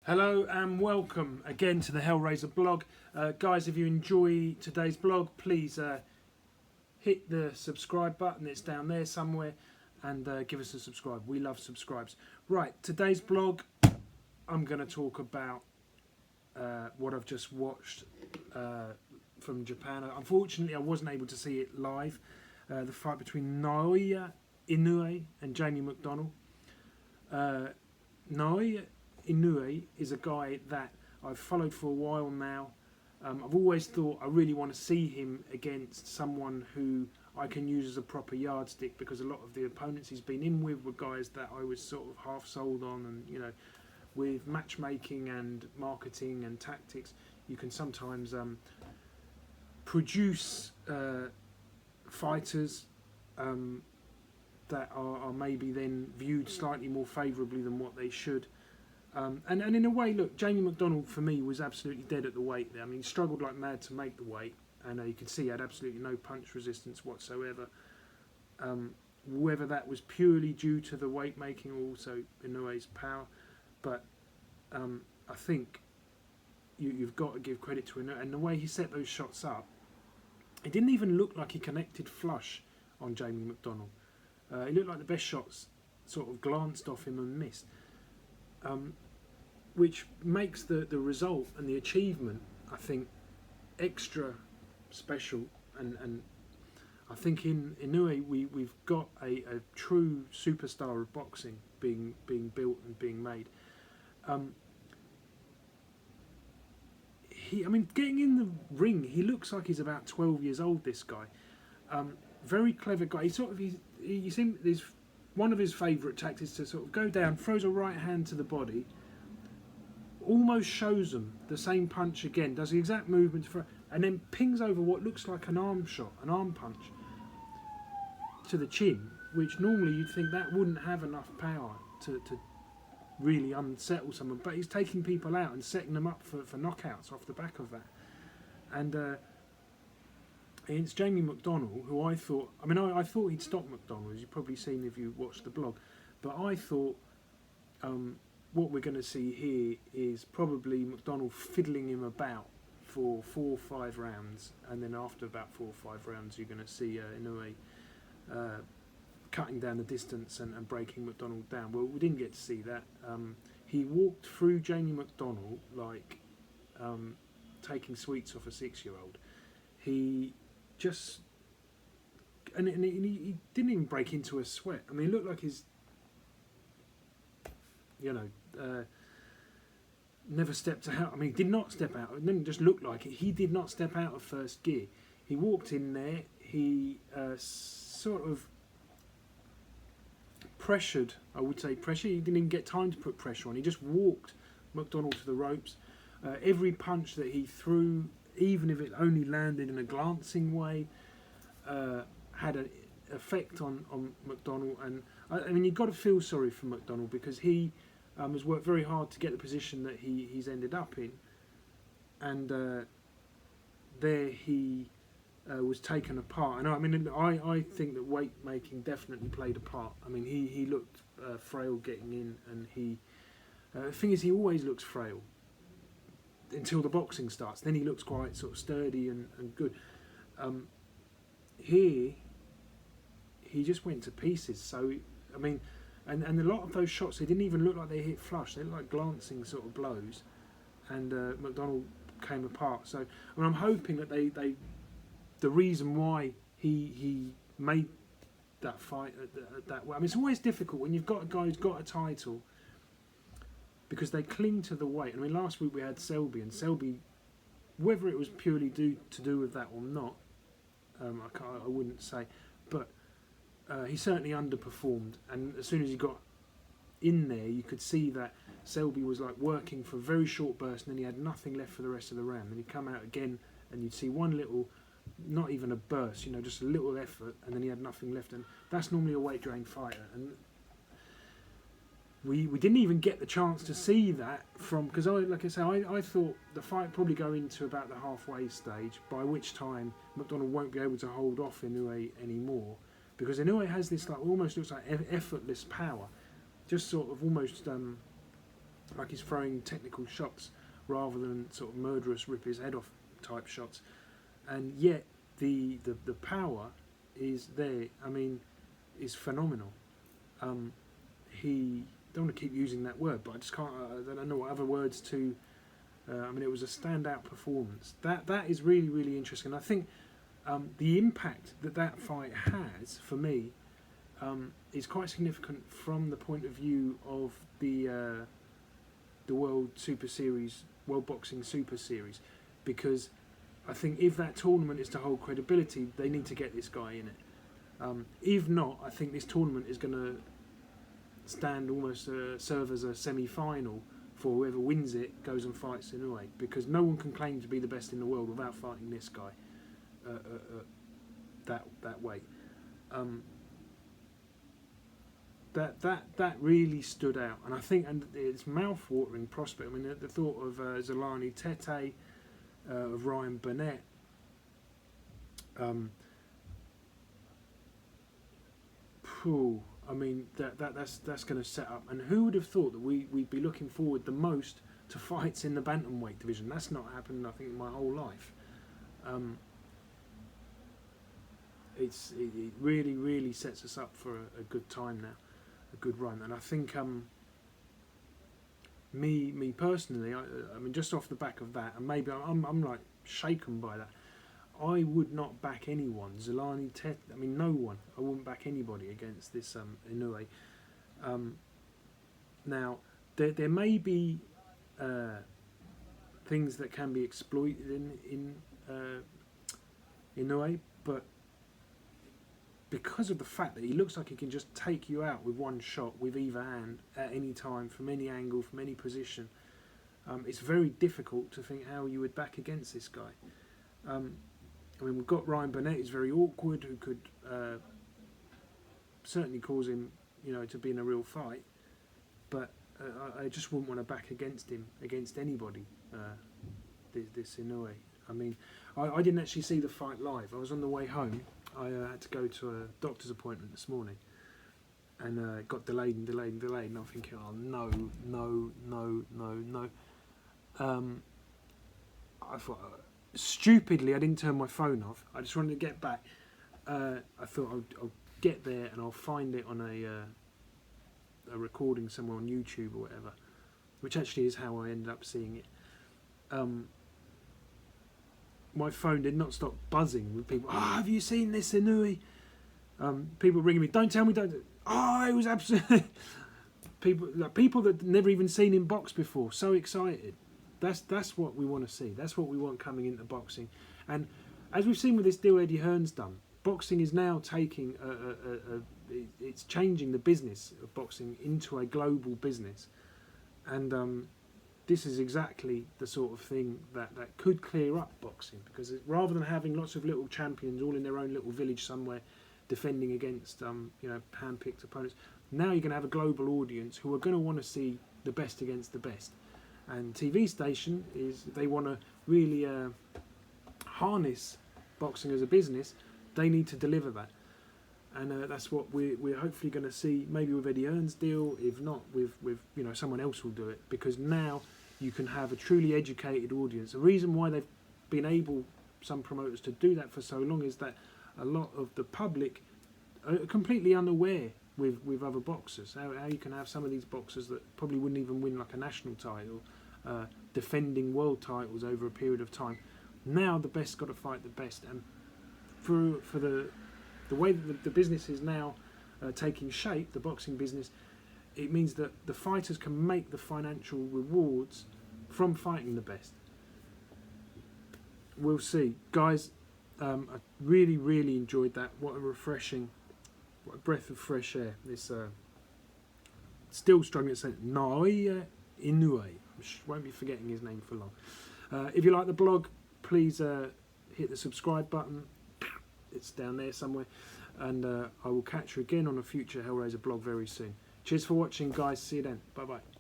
Hello and welcome again to the Hellraiser blog. Guys, if you enjoy today's blog, please hit the subscribe button. It's down there somewhere, and give us a subscribe. We love subscribes. Right, today's blog, I'm going to talk about what I've just watched from Japan. Unfortunately, I wasn't able to see it live. The fight between Naoya Inoue and Jamie McDonnell. Naoya Inoue is a guy that I've followed for a while now. I've always thought I really want to see him against someone who I can use as a proper yardstick, because a lot of the opponents he's been in with were guys that I was sort of half sold on, and you know, with matchmaking and marketing and tactics, you can sometimes produce fighters that are maybe then viewed slightly more favourably than what they should. And in a way, look, Jamie McDonnell for me was absolutely dead at the weight there. I mean, he struggled like mad to make the weight, and you could see he had absolutely no punch resistance whatsoever. Whether that was purely due to the weight making or also Inoue's power, but I think you've got to give credit to Inoue, and the way he set those shots up, it didn't even look like he connected flush on Jamie McDonnell. It looked like the best shots sort of glanced off him and missed. Which makes the result and the achievement, I think, extra special, and I think in Inoue we've got a true superstar of boxing being built and being made. Getting in the ring, he looks like he's about 12 years old, this guy. Very clever guy. You see, one of his favourite tactics to sort of go down, throws a right hand to the body, almost shows them the same punch again, does the exact movement, and then pings over what looks like an arm shot, an arm punch, to the chin, which normally you'd think that wouldn't have enough power to really unsettle someone, but he's taking people out and setting them up for knockouts off the back of that. And it's Jamie McDonnell, who I thought he'd stop McDonnell, as you've probably seen if you watched the blog, but I thought what we're going to see here is probably McDonnell fiddling him about for 4 or 5 rounds, and then after about 4 or 5 rounds you're going to see Inoue cutting down the distance and breaking McDonnell down. Well, we didn't get to see that. He walked through Jamie McDonnell like taking sweets off a 6-year-old. He just... And he didn't even break into a sweat. I mean, it looked like his... never stepped out. I mean, he did not step out. It didn't just look like it. He did not step out of first gear. He walked in there. He sort of pressured. I would say pressure. He didn't even get time to put pressure on. He just walked McDonnell to the ropes. Every punch that he threw, even if it only landed in a glancing way, had an effect on McDonnell. And I mean, you've got to feel sorry for McDonnell, because he has worked very hard to get the position that he's ended up in, and there he was taken apart. And I think that weight making definitely played a part. I mean, he looked frail getting in, and the thing is, he always looks frail until the boxing starts. Then he looks quite sort of sturdy and good. Here he just went to pieces. So I mean, and a lot of those shots, they didn't even look like they hit flush. They looked like glancing sort of blows, and McDonnell came apart. So I mean, I'm hoping that the reason why he made that fight that way. I mean, it's always difficult when you've got a guy who's got a title, because they cling to the weight. I mean, last week we had Selby, and Selby, whether it was purely to do with that or not, I wouldn't say, but he certainly underperformed. And as soon as he got in there, you could see that Selby was like working for a very short burst, and then he had nothing left for the rest of the round. Then he'd come out again, and you'd see one little, not even a burst, just a little effort, and then he had nothing left. And that's normally a weight drained fighter. And we didn't even get the chance to see that because I thought the fight probably go into about the halfway stage, by which time McDonnell won't be able to hold off Inoue anymore, because Inoue has this almost looks like effortless power, just sort of almost like he's throwing technical shots rather than sort of murderous rip his head off type shots, and yet the power is there. I mean, is phenomenal. He don't want to keep using that word, but I just can't. I don't know what other words to. I mean, it was a standout performance. That is really, really interesting. I think the impact that fight has for me is quite significant from the point of view of the World Super Series, World Boxing Super Series, because I think if that tournament is to hold credibility, they need to get this guy in it. If not, I think this tournament is going to stand almost serve as a semi-final for whoever wins it goes and fights Inoue, because no one can claim to be the best in the world without fighting this guy that weight. That really stood out, and I think, and it's mouth-watering prospect. I mean, the thought of Zolani Tete, of Ryan Burnett, I mean, that's going to set up. And who would have thought that we'd be looking forward the most to fights in the bantamweight division? That's not happened, I think, in my whole life. It really, really sets us up for a good time now, a good run. And I think me personally, I mean, just off the back of that, and maybe I'm like shaken by that, I would not back anyone. Zolani Tete, I mean, no one. I wouldn't back anybody against this Inoue. Now, there may be things that can be exploited in Inoue, but because of the fact that he looks like he can just take you out with one shot, with either hand, at any time, from any angle, from any position, it's very difficult to think how you would back against this guy. I mean, we've got Ryan Burnett, who's very awkward, who could certainly cause him, to be in a real fight. But I just wouldn't want to back against him, against anybody, this Inoue. I mean, I didn't actually see the fight live. I was on the way home. I had to go to a doctor's appointment this morning. And it got delayed. And I'm thinking, oh, no. I thought... Stupidly, I didn't turn my phone off. I just wanted to get back. I thought I'll get there and I'll find it on a recording somewhere on YouTube or whatever, which actually is how I ended up seeing it. My phone did not stop buzzing with people. Oh, have you seen this Inoue? People ringing me. Don't tell me. Don't. Oh, it was absolutely people that never even seen him box before. So excited. That's what we want to see. That's what we want coming into boxing. And as we've seen with this deal Eddie Hearn's done, boxing is now taking it's changing the business of boxing into a global business. And this is exactly the sort of thing that could clear up boxing, because rather than having lots of little champions all in their own little village somewhere defending against hand-picked opponents, now you're going to have a global audience who are going to want to see the best against the best. And TV station they want to really harness boxing as a business. They need to deliver that, and that's what we're hopefully going to see. Maybe with Eddie Hearn's deal, if not with someone else will do it, because now you can have a truly educated audience. The reason why they've been able, some promoters, to do that for so long is that a lot of the public are completely unaware with other boxers. How you can have some of these boxers that probably wouldn't even win like a national title, defending world titles over a period of time. Now the best got to fight the best, and for the way that the business is now taking shape, the boxing business, it means that the fighters can make the financial rewards from fighting the best. We'll see, guys. I really, really enjoyed that. What a refreshing, what a breath of fresh air. This still struggling to say Naoya Inoue. Won't be forgetting his name for long. If you like the blog, please hit the subscribe button. It's down there somewhere. And I will catch you again on a future Hellraiser blog very soon. Cheers for watching, guys. See you then. Bye-bye.